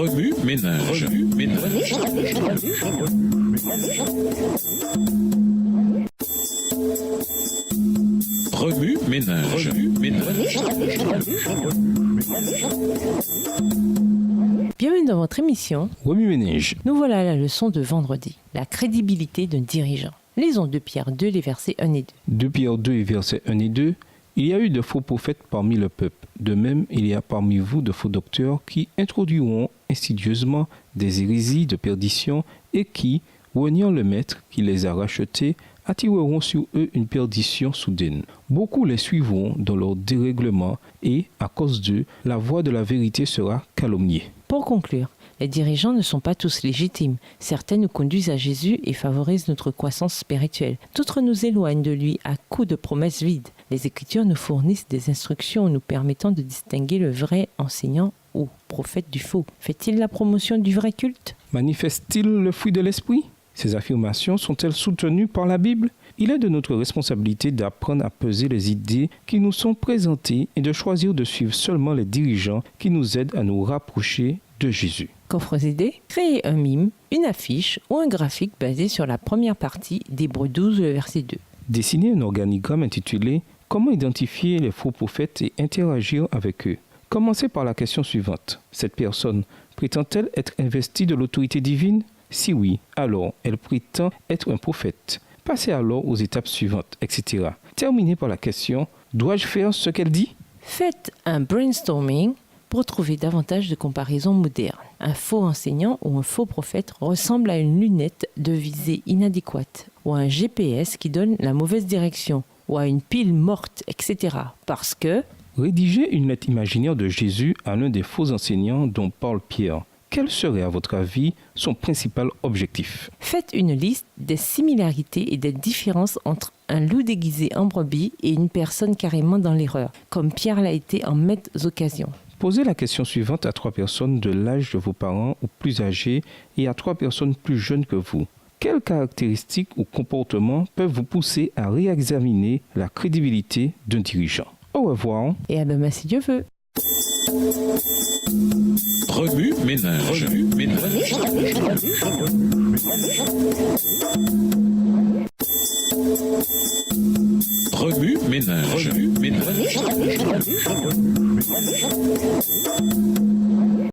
Remue ménage. Remue ménage. Bienvenue dans votre émission Remue ménage. Nous voilà à la leçon de vendredi, la crédibilité d'un dirigeant. Lisons 2 Pierre 2, les versets 1 et 2. 2 Pierre 2 et versets 1 et 2. Il y a eu de faux prophètes parmi le peuple. De même, il y a parmi vous de faux docteurs qui introduiront insidieusement des hérésies de perdition et qui, reniant le maître qui les a rachetés, attireront sur eux une perdition soudaine. Beaucoup les suivront dans leur dérèglement et, à cause d'eux, la voie de la vérité sera calomniée. Pour conclure, les dirigeants ne sont pas tous légitimes. Certains nous conduisent à Jésus et favorisent notre croissance spirituelle. D'autres nous éloignent de lui à coups de promesses vides. Les Écritures nous fournissent des instructions nous permettant de distinguer le vrai enseignant ou prophète du faux. Fait-il la promotion du vrai culte? Manifeste-t-il le fruit de l'esprit? Ces affirmations sont-elles soutenues par la Bible? Il est de notre responsabilité d'apprendre à peser les idées qui nous sont présentées et de choisir de suivre seulement les dirigeants qui nous aident à nous rapprocher de Jésus. Qu'offre idées? Créez un mime, une affiche ou un graphique basé sur la première partie d'Hébreux 12, le verset 2. Dessinez un organigramme intitulé « Comment identifier les faux prophètes et interagir avec eux ». Commencez par la question suivante. Cette personne prétend-elle être investie de l'autorité divine? Si oui, alors elle prétend être un prophète. Passez alors aux étapes suivantes, etc. Terminez par la question « Dois-je faire ce qu'elle dit ?» Faites un brainstorming pour trouver davantage de comparaisons modernes. Un faux enseignant ou un faux prophète ressemble à une lunette de visée inadéquate, ou à un GPS qui donne la mauvaise direction, ou à une pile morte, etc. Parce que... Rédigez une lettre imaginaire de Jésus à l'un des faux enseignants dont parle Pierre. Quel serait, à votre avis, son principal objectif? Faites une liste des similarités et des différences entre un loup déguisé en brebis et une personne carrément dans l'erreur, comme Pierre l'a été en maintes occasions. Posez la question suivante à 3 personnes de l'âge de vos parents ou plus âgées et à 3 personnes plus jeunes que vous. Quelles caractéristiques ou comportements peuvent vous pousser à réexaminer la crédibilité d'un dirigeant? Au revoir. Et à demain si Dieu veut. Remue ménage.